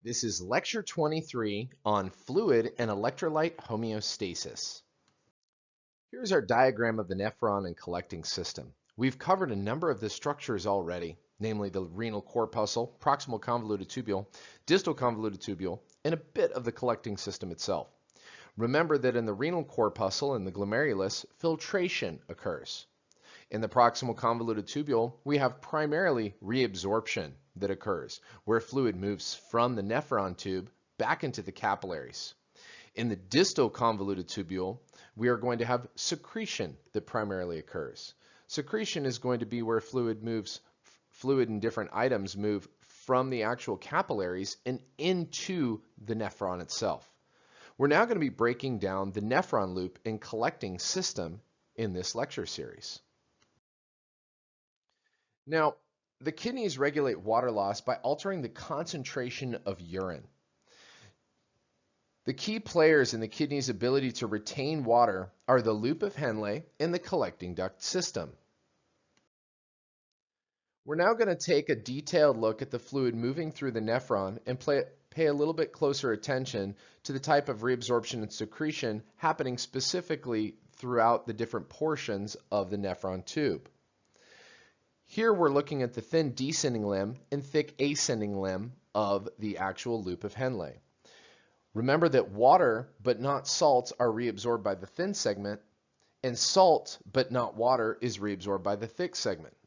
This is lecture 23 on fluid and electrolyte homeostasis. Here's our diagram of the nephron and collecting system. We've covered a number of the structures already, namely the renal corpuscle, proximal convoluted tubule, distal convoluted tubule, and a bit of the collecting system itself. Remember that in the renal corpuscle and the glomerulus, filtration occurs. In the proximal convoluted tubule, we have primarily reabsorption that occurs, where fluid moves from the nephron tube back into the capillaries. In the distal convoluted tubule, we are going to have secretion that primarily occurs. Secretion is going to be where fluid and different items move from the actual capillaries and into the nephron itself. We're now going to be breaking down the nephron loop and collecting system in this lecture series. Now, the kidneys regulate water loss by altering the concentration of urine. The key players in the kidney's ability to retain water are the loop of Henle and the collecting duct system. We're now going to take a detailed look at the fluid moving through the nephron and pay a little bit closer attention to the type of reabsorption and secretion happening specifically throughout the different portions of the nephron tube. Here we're looking at the thin descending limb and thick ascending limb of the actual loop of Henle. Remember that water but not salts are reabsorbed by the thin segment, and salt but not water is reabsorbed by the thick segment.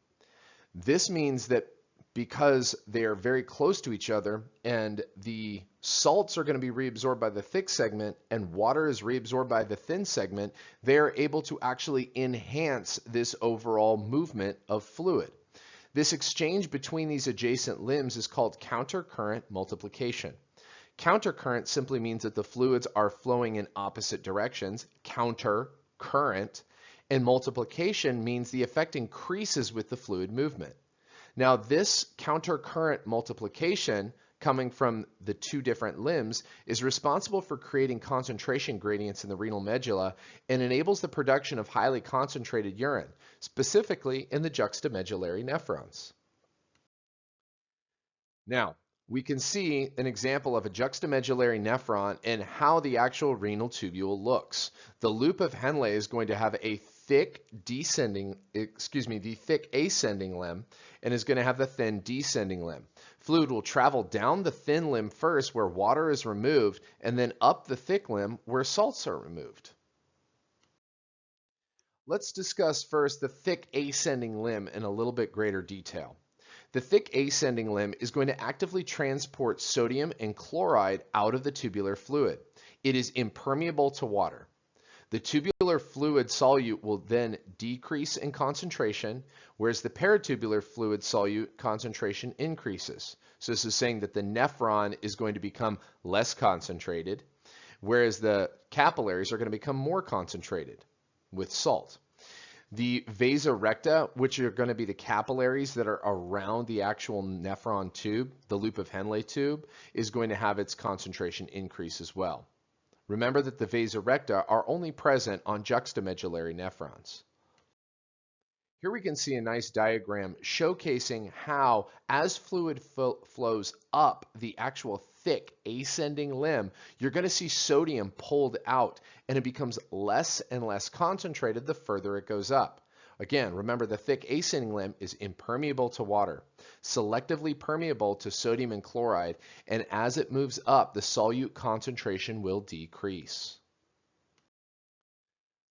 This means that because they are very close to each other and the salts are going to be reabsorbed by the thick segment and water is reabsorbed by the thin segment, they are able to actually enhance this overall movement of fluid. This exchange between these adjacent limbs is called countercurrent multiplication. Countercurrent simply means that the fluids are flowing in opposite directions, countercurrent, and multiplication means the effect increases with the fluid movement. Now, this countercurrent multiplication coming from the two different limbs is responsible for creating concentration gradients in the renal medulla and enables the production of highly concentrated urine, specifically in the juxtamedullary nephrons. Now, we can see an example of a juxtamedullary nephron and how the actual renal tubule looks. The loop of Henle is going to have a thick ascending limb and is going to have the thin descending limb. Fluid will travel down the thin limb first where water is removed and then up the thick limb where salts are removed. Let's discuss first the thick ascending limb in a little bit greater detail. The thick ascending limb is going to actively transport sodium and chloride out of the tubular fluid. It is impermeable to water. The tubular fluid solute will then decrease in concentration, whereas the peritubular fluid solute concentration increases. So this is saying that the nephron is going to become less concentrated, whereas the capillaries are going to become more concentrated with salt. The vasa recta, which are going to be the capillaries that are around the actual nephron tube, the loop of Henle tube, is going to have its concentration increase as well. Remember that the vasa recta are only present on juxtamedullary nephrons. Here we can see a nice diagram showcasing how, as fluid flows up the actual thick ascending limb, you're going to see sodium pulled out and it becomes less and less concentrated the further it goes up. Again, remember the thick ascending limb is impermeable to water, selectively permeable to sodium and chloride, and as it moves up, the solute concentration will decrease.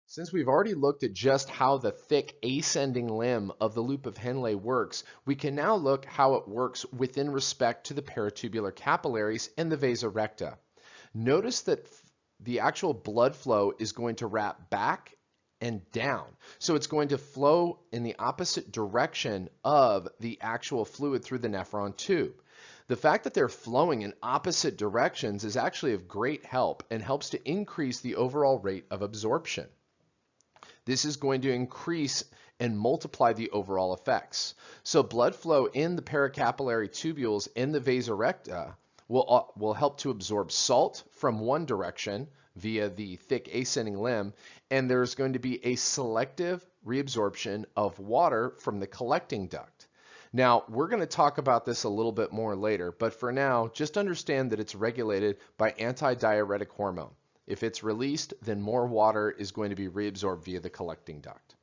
Since we've already looked at just how the thick ascending limb of the loop of Henle works, we can now look how it works within respect to the peritubular capillaries and the vasa recta. Notice that the actual blood flow is going to wrap back and down. So it's going to flow in the opposite direction of the actual fluid through the nephron tube. The fact that they're flowing in opposite directions is actually of great help and helps to increase the overall rate of absorption. This is going to increase and multiply the overall effects. So blood flow in the pericapillary tubules in the vasa recta will help to absorb salt from one direction via the thick ascending limb, and there's going to be a selective reabsorption of water from the collecting duct. Now, we're going to talk about this a little bit more later, but for now, just understand that it's regulated by antidiuretic hormone. If it's released, then more water is going to be reabsorbed via the collecting duct.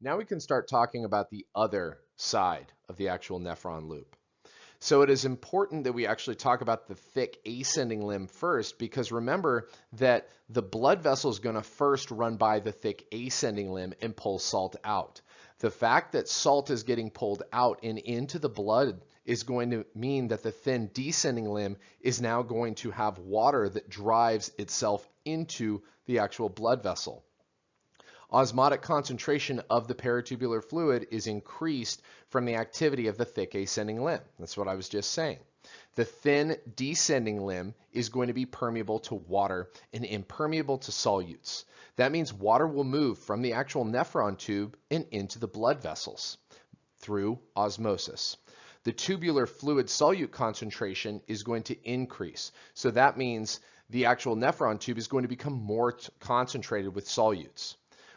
Now we can start talking about the other side of the actual nephron loop. So it is important that we actually talk about the thick ascending limb first, because remember that the blood vessel is going to first run by the thick ascending limb and pull salt out. The fact that salt is getting pulled out and into the blood is going to mean that the thin descending limb is now going to have water that drives itself into the actual blood vessel. Osmotic concentration of the peritubular fluid is increased from the activity of the thick ascending limb. That's what I was just saying. The thin descending limb is going to be permeable to water and impermeable to solutes. That means water will move from the actual nephron tube and into the blood vessels through osmosis. The tubular fluid solute concentration is going to increase. So that means the actual nephron tube is going to become more concentrated with solutes,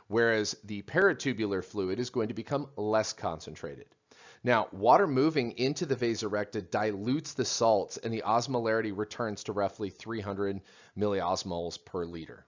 whereas the peritubular fluid is going to become less concentrated. Now, water moving into the vasa recta dilutes the salts, and the osmolarity returns to roughly 300 milliosmoles per liter.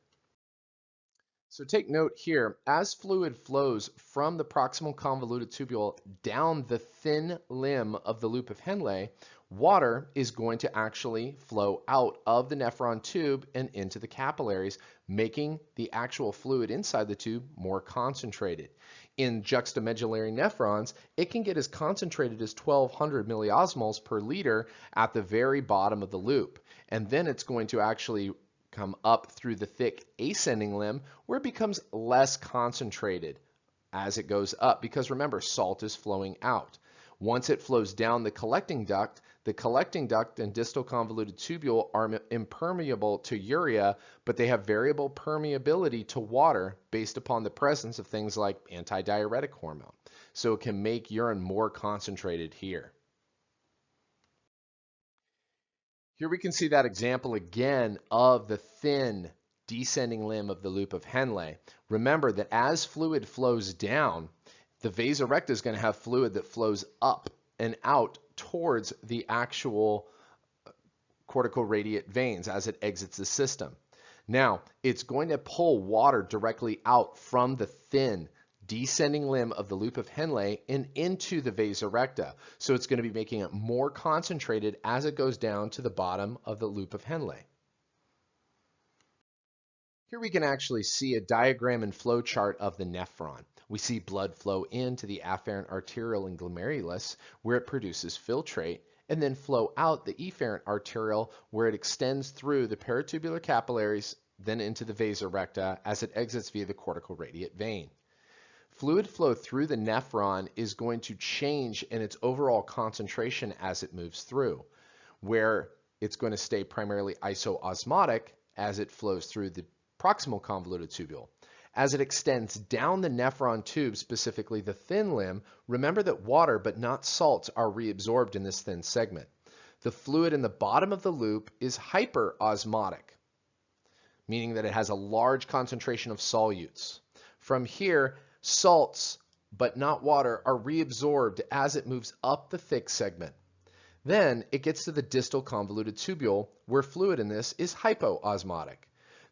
So take note here, as fluid flows from the proximal convoluted tubule down the thin limb of the loop of Henle, water is going to actually flow out of the nephron tube and into the capillaries, making the actual fluid inside the tube more concentrated. In juxtamedullary nephrons, it can get as concentrated as 1200 milliosmoles per liter at the very bottom of the loop. And then it's going to actually come up through the thick ascending limb, where it becomes less concentrated as it goes up, because remember, salt is flowing out. Once it flows down the collecting duct and distal convoluted tubule are impermeable to urea, but they have variable permeability to water based upon the presence of things like antidiuretic hormone. So it can make urine more concentrated here. Here we can see that example again of the thin descending limb of the loop of Henle. Remember that as fluid flows down, the vasa recta is going to have fluid that flows up and out towards the actual corticoradiate veins as it exits the system. Now, it's going to pull water directly out from the thin descending limb of the loop of Henle and into the vasa recta. So it's going to be making it more concentrated as it goes down to the bottom of the loop of Henle. Here we can actually see a diagram and flow chart of the nephron. We see blood flow into the afferent arteriole and glomerulus, where it produces filtrate, and then flow out the efferent arteriole, where it extends through the peritubular capillaries, then into the vasa recta as it exits via the corticoradiate vein. Fluid flow through the nephron is going to change in its overall concentration as it moves through, where it's going to stay primarily isoosmotic as it flows through the proximal convoluted tubule. As it extends down the nephron tube, specifically the thin limb, remember that water but not salts are reabsorbed in this thin segment. The fluid in the bottom of the loop is hyperosmotic, meaning that it has a large concentration of solutes. From here, salts, but not water, are reabsorbed as it moves up the thick segment. Then it gets to the distal convoluted tubule, where fluid in this is hypoosmotic.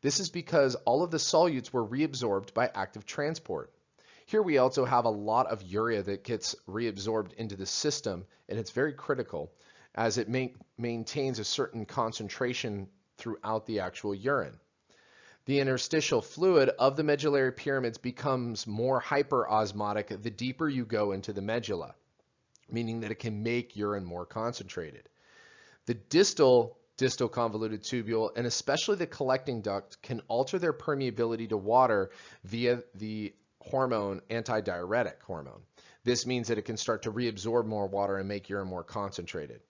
This is because all of the solutes were reabsorbed by active transport. Here we also have a lot of urea that gets reabsorbed into the system, and it's very critical as it maintains a certain concentration throughout the actual urine. The interstitial fluid of the medullary pyramids becomes more hyperosmotic the deeper you go into the medulla, meaning that it can make urine more concentrated. The distal convoluted tubule, and especially the collecting duct, can alter their permeability to water via the hormone, antidiuretic hormone. This means that it can start to reabsorb more water and make urine more concentrated.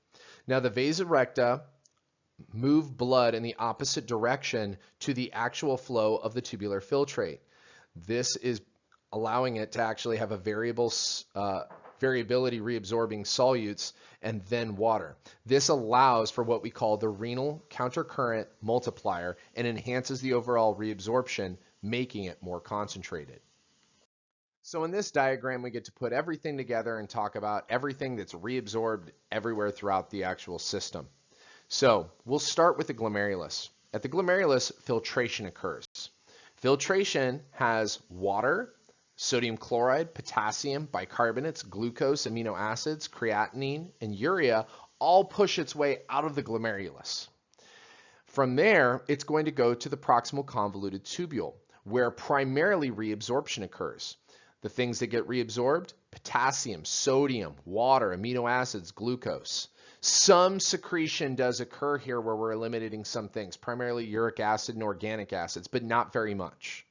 Now, the vasa recta move blood in the opposite direction to the actual flow of the tubular filtrate. This is allowing it to actually have a variability reabsorbing solutes and then water. This allows for what we call the renal countercurrent multiplier and enhances the overall reabsorption, making it more concentrated. So in this diagram, we get to put everything together and talk about everything that's reabsorbed everywhere throughout the actual system. So we'll start with the glomerulus. At the glomerulus, filtration occurs. Filtration has water, sodium chloride, potassium, bicarbonates, glucose, amino acids, creatinine, and urea all push its way out of the glomerulus. From there, it's going to go to the proximal convoluted tubule, where primarily reabsorption occurs. The things that get reabsorbed: potassium, sodium, water, amino acids, glucose. Some secretion does occur here where we're eliminating some things, primarily uric acid and organic acids, but not very much.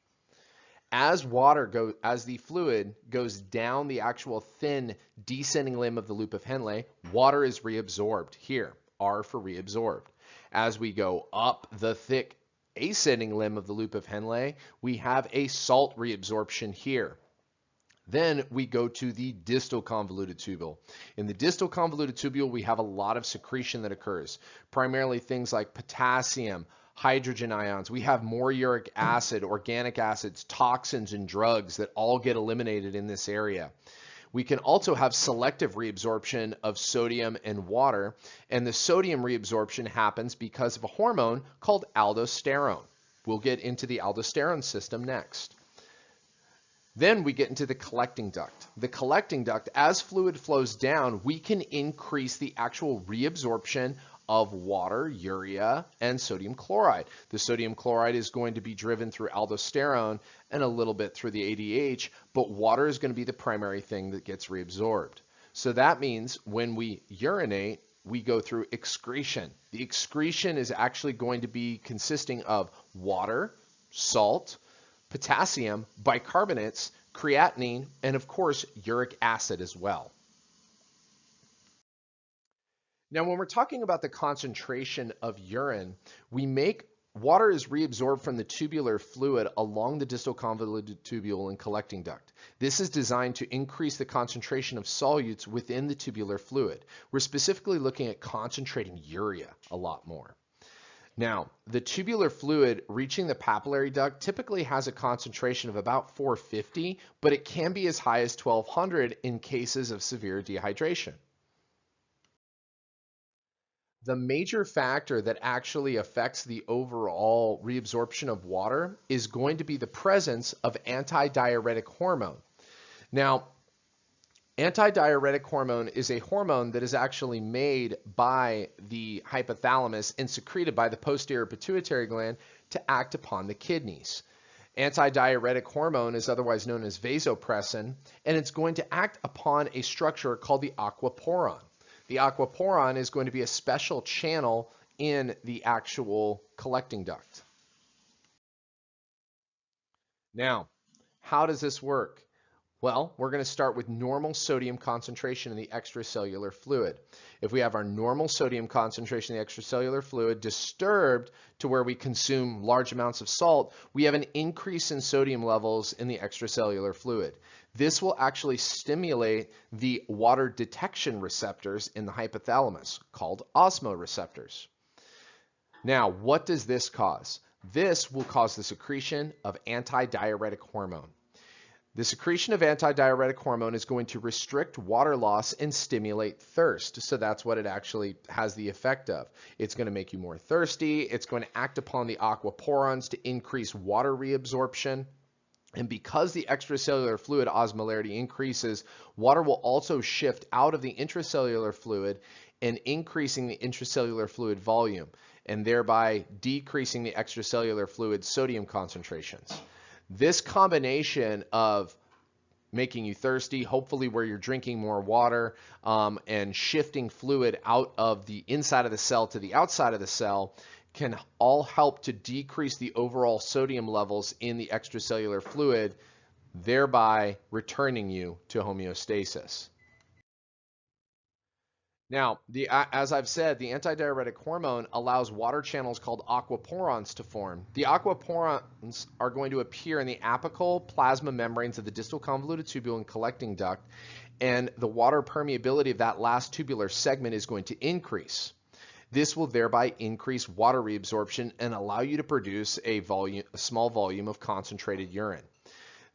As the fluid goes down the actual thin descending limb of the loop of Henle, water is reabsorbed here, R for reabsorbed. As we go up the thick ascending limb of the loop of Henle, we have a salt reabsorption here. Then we go to the distal convoluted tubule. In the distal convoluted tubule, we have a lot of secretion that occurs, primarily things like potassium, hydrogen ions. We have more uric acid, organic acids, toxins, and drugs that all get eliminated in this area. We can also have selective reabsorption of sodium and water, and the sodium reabsorption happens because of a hormone called aldosterone. We'll get into the aldosterone system next. Then we get into the collecting duct. The collecting duct, as fluid flows down, we can increase the actual reabsorption of water, urea, and sodium chloride. The sodium chloride is going to be driven through aldosterone and a little bit through the ADH, but water is going to be the primary thing that gets reabsorbed. So that means when we urinate, we go through excretion. The excretion is actually going to be consisting of water, salt, potassium, bicarbonates, creatinine, and of course, uric acid as well. Now, when we're talking about the concentration of urine, water is reabsorbed from the tubular fluid along the distal convoluted tubule and collecting duct. This is designed to increase the concentration of solutes within the tubular fluid. We're specifically looking at concentrating urea a lot more. Now, the tubular fluid reaching the papillary duct typically has a concentration of about 450, but it can be as high as 1200 in cases of severe dehydration. The major factor that actually affects the overall reabsorption of water is going to be the presence of antidiuretic hormone. Now, antidiuretic hormone is a hormone that is actually made by the hypothalamus and secreted by the posterior pituitary gland to act upon the kidneys. Antidiuretic hormone is otherwise known as vasopressin, and it's going to act upon a structure called the aquaporin. The aquaporin is going to be a special channel in the actual collecting duct. Now, how does this work? Well, we're going to start with normal sodium concentration in the extracellular fluid. If we have our normal sodium concentration in the extracellular fluid disturbed to where we consume large amounts of salt, we have an increase in sodium levels in the extracellular fluid. This will actually stimulate the water detection receptors in the hypothalamus, called osmoreceptors. Now, what does this cause? This will cause the secretion of antidiuretic hormone. The secretion of antidiuretic hormone is going to restrict water loss and stimulate thirst. So that's what it actually has the effect of. It's going to make you more thirsty. It's going to act upon the aquaporins to increase water reabsorption. And because the extracellular fluid osmolarity increases, water will also shift out of the intracellular fluid and increasing the intracellular fluid volume, and thereby decreasing the extracellular fluid sodium concentrations. This combination of making you thirsty, hopefully where you're drinking more water, and shifting fluid out of the inside of the cell to the outside of the cell can all help to decrease the overall sodium levels in the extracellular fluid, thereby returning you to homeostasis. Now, as I've said, the antidiuretic hormone allows water channels called aquaporins to form. The aquaporins are going to appear in the apical plasma membranes of the distal convoluted tubule and collecting duct, and the water permeability of that last tubular segment is going to increase. This will thereby increase water reabsorption and allow you to produce a small volume of concentrated urine.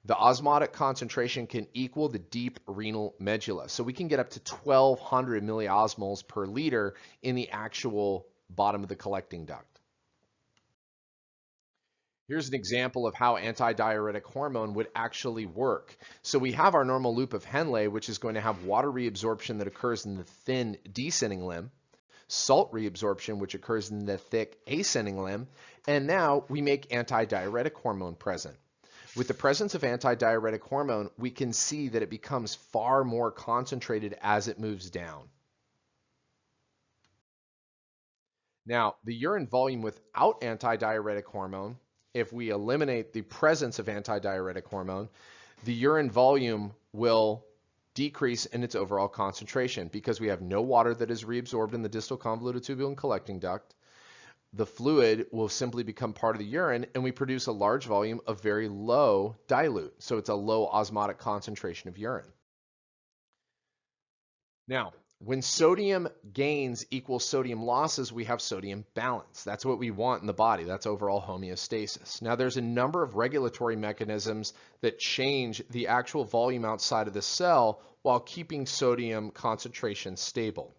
The osmotic concentration can equal the deep renal medulla. So we can get up to 1,200 milliosmoles per liter in the actual bottom of the collecting duct. Here's an example of how antidiuretic hormone would actually work. So we have our normal loop of Henle, which is going to have water reabsorption that occurs in the thin descending limb, salt reabsorption, which occurs in the thick ascending limb, and now we make antidiuretic hormone present. With the presence of antidiuretic hormone, we can see that it becomes far more concentrated as it moves down. Now, the urine volume without antidiuretic hormone, if we eliminate the presence of antidiuretic hormone, the urine volume will decrease in its overall concentration because we have no water that is reabsorbed in the distal convoluted tubule and collecting duct. The fluid will simply become part of the urine, and we produce a large volume of very low dilute. So it's a low osmotic concentration of urine. Now, when sodium gains equals sodium losses, we have sodium balance. That's what we want in the body. That's overall homeostasis. Now, there's a number of regulatory mechanisms that change the actual volume outside of the cell while keeping sodium concentration stable.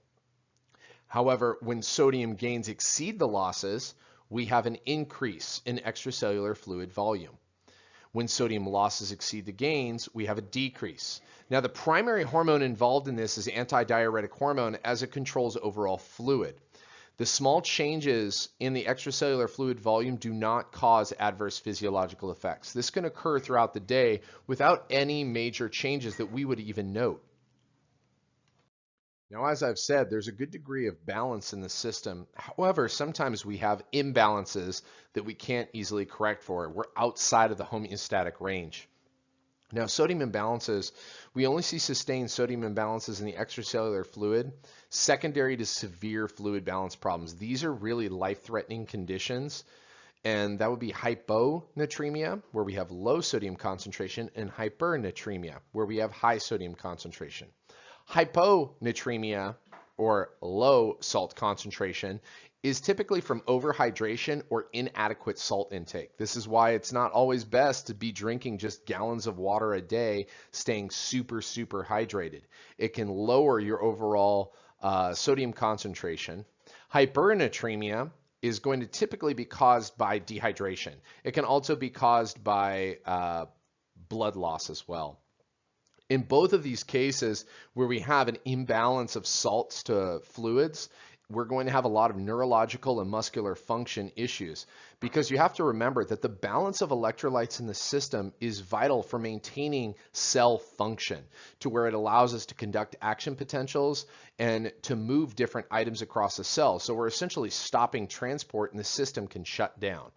However, when sodium gains exceed the losses, we have an increase in extracellular fluid volume. When sodium losses exceed the gains, we have a decrease. Now, the primary hormone involved in this is antidiuretic hormone as it controls overall fluid. The small changes in the extracellular fluid volume do not cause adverse physiological effects. This can occur throughout the day without any major changes that we would even note. Now, as I've said, there's a good degree of balance in the system. However, sometimes we have imbalances that we can't easily correct for. We're outside of the homeostatic range. Now, sodium imbalances, we only see sustained sodium imbalances in the extracellular fluid, secondary to severe fluid balance problems. These are really life-threatening conditions, and that would be hyponatremia, where we have low sodium concentration, and hypernatremia, where we have high sodium concentration. Hyponatremia, or low salt concentration, is typically from overhydration or inadequate salt intake. This is why it's not always best to be drinking just gallons of water a day, staying super hydrated. It can lower your overall sodium concentration. Hypernatremia is going to typically be caused by dehydration. It can also be caused by blood loss as well. In both of these cases where we have an imbalance of salts to fluids, we're going to have a lot of neurological and muscular function issues, because you have to remember that the balance of electrolytes in the system is vital for maintaining cell function, to where it allows us to conduct action potentials and to move different items across the cell. So we're essentially stopping transport and the system can shut down.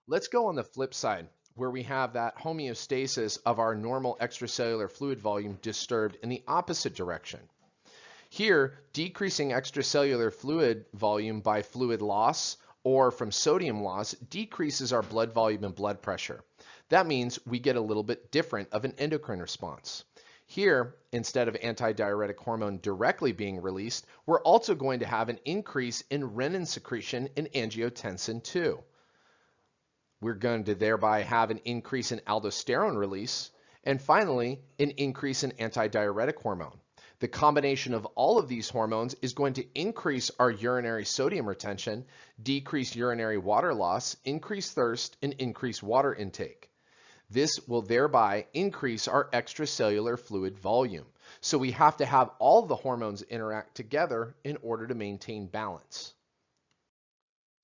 Let's go on the flip side, where we have that homeostasis of our normal extracellular fluid volume disturbed in the opposite direction. Here, decreasing extracellular fluid volume by fluid loss or from sodium loss decreases our blood volume and blood pressure. That means we get a little bit different of an endocrine response. Here, instead of antidiuretic hormone directly being released, we're also going to have an increase in renin secretion and angiotensin II. We're going to thereby have an increase in aldosterone release, and finally, an increase in antidiuretic hormone. The combination of all of these hormones is going to increase our urinary sodium retention, decrease urinary water loss, increase thirst, and increase water intake. This will thereby increase our extracellular fluid volume. So we have to have all the hormones interact together in order to maintain balance.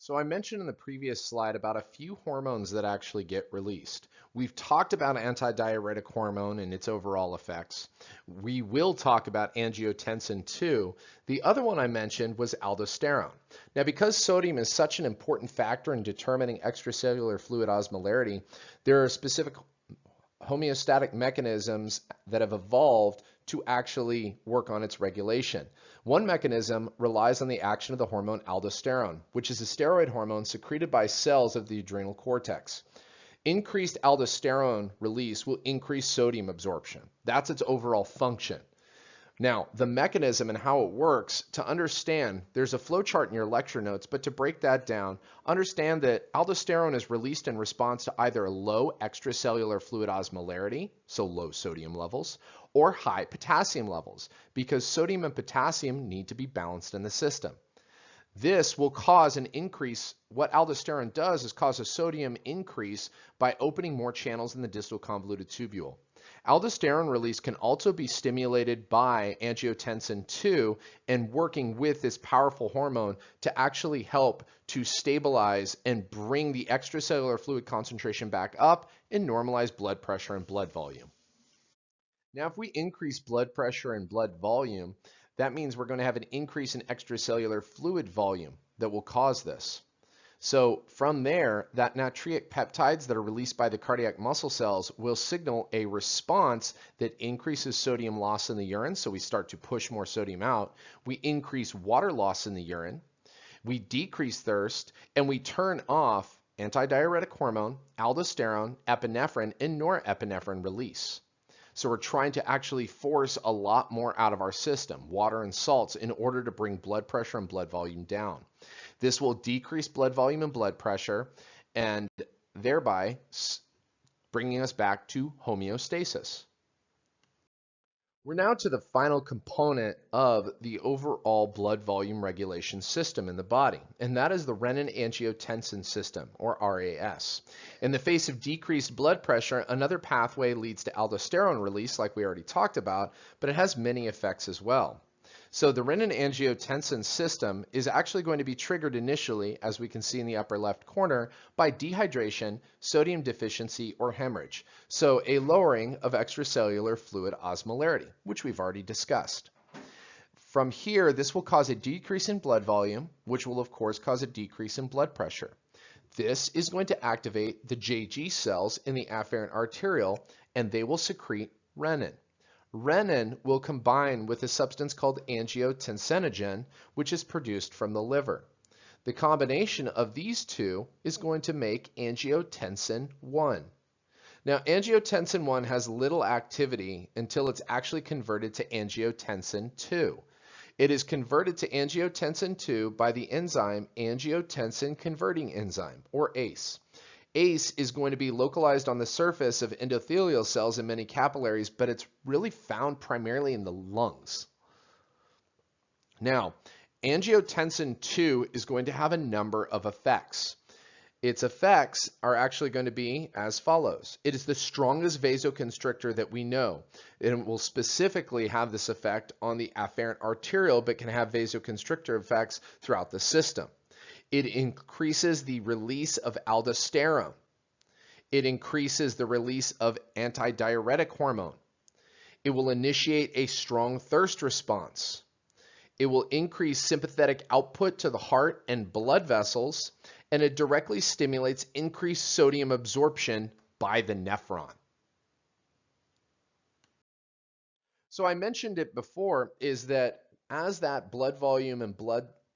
So I mentioned in the previous slide about a few hormones that actually get released. We've talked about antidiuretic hormone and its overall effects. We will talk about angiotensin II. The other one I mentioned was aldosterone. Now, because sodium is such an important factor in determining extracellular fluid osmolarity, there are specific homeostatic mechanisms that have evolved to actually work on its regulation. One mechanism relies on the action of the hormone aldosterone, which is a steroid hormone secreted by cells of the adrenal cortex. Increased aldosterone release will increase sodium absorption. That's its overall function. Now, the mechanism and how it works, to understand, there's a flow chart in your lecture notes, but to break that down, understand that aldosterone is released in response to either low extracellular fluid osmolarity, so low sodium levels, or high potassium levels, because sodium and potassium need to be balanced in the system. This will cause an increase. What aldosterone does is cause a sodium increase by opening more channels in the distal convoluted tubule. Aldosterone release can also be stimulated by angiotensin II and working with this powerful hormone to actually help to stabilize and bring the extracellular fluid concentration back up and normalize blood pressure and blood volume. Now, if we increase blood pressure and blood volume, that means we're going to have an increase in extracellular fluid volume that will cause this. So from there, that natriuretic peptides that are released by the cardiac muscle cells will signal a response that increases sodium loss in the urine. So we start to push more sodium out. We increase water loss in the urine. We decrease thirst, and we turn off antidiuretic hormone, aldosterone, epinephrine, and norepinephrine release. So we're trying to actually force a lot more out of our system, water and salts, in order to bring blood pressure and blood volume down. This will decrease blood volume and blood pressure, and thereby bringing us back to homeostasis. We're now to the final component of the overall blood volume regulation system in the body, and that is the renin-angiotensin system, or RAS. In the face of decreased blood pressure, another pathway leads to aldosterone release, like we already talked about, but it has many effects as well. So the renin-angiotensin system is actually going to be triggered initially, as we can see in the upper left corner, by dehydration, sodium deficiency, or hemorrhage. So a lowering of extracellular fluid osmolarity, which we've already discussed. From here, this will cause a decrease in blood volume, which will of course cause a decrease in blood pressure. This is going to activate the JG cells in the afferent arteriole, and they will secrete renin. Renin will combine with a substance called angiotensinogen, which is produced from the liver. The combination of these two is going to make angiotensin I. Now, angiotensin I has little activity until it's actually converted to angiotensin II. It is converted to angiotensin II by the enzyme angiotensin converting enzyme, or ACE. ACE is going to be localized on the surface of endothelial cells in many capillaries, but it's really found primarily in the lungs. Now, angiotensin II is going to have a number of effects. Its effects are actually going to be as follows. It is the strongest vasoconstrictor that we know. It will specifically have this effect on the afferent arteriole, but can have vasoconstrictor effects throughout the system. It increases the release of aldosterone. It increases the release of antidiuretic hormone. It will initiate a strong thirst response. It will increase sympathetic output to the heart and blood vessels, and it directly stimulates increased sodium absorption by the nephron. So I mentioned it before, is that as that blood volume and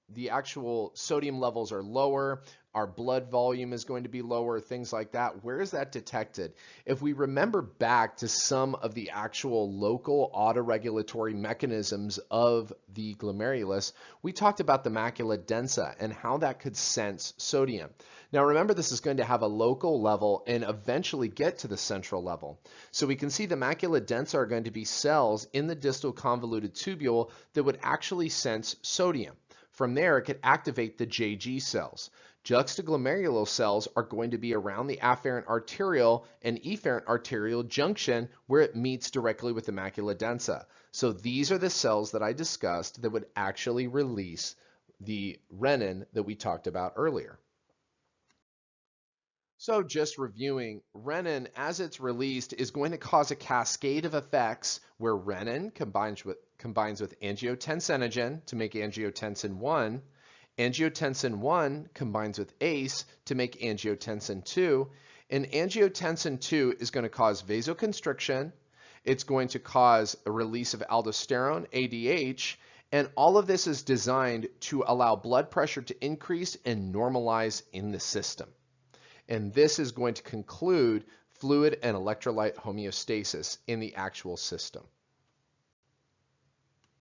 the actual sodium levels are lower, our blood volume is going to be lower, things like that. Where is that detected? If we remember back to some of the actual local autoregulatory mechanisms of the glomerulus, we talked about the macula densa and how that could sense sodium. Now remember, this is going to have a local level and eventually get to the central level. So we can see the macula densa are going to be cells in the distal convoluted tubule that would actually sense sodium. From there, it could activate the JG cells. Juxtaglomerular cells are going to be around the afferent arteriole and efferent arteriole junction where it meets directly with the macula densa. So these are the cells that I discussed that would actually release the renin that we talked about earlier. So just reviewing, renin as it's released is going to cause a cascade of effects where renin combines with angiotensinogen to make angiotensin I, angiotensin I combines with ACE to make angiotensin II, and angiotensin II is going to cause vasoconstriction, it's going to cause a release of aldosterone, ADH, and all of this is designed to allow blood pressure to increase and normalize in the system. And this is going to conclude fluid and electrolyte homeostasis in the actual system.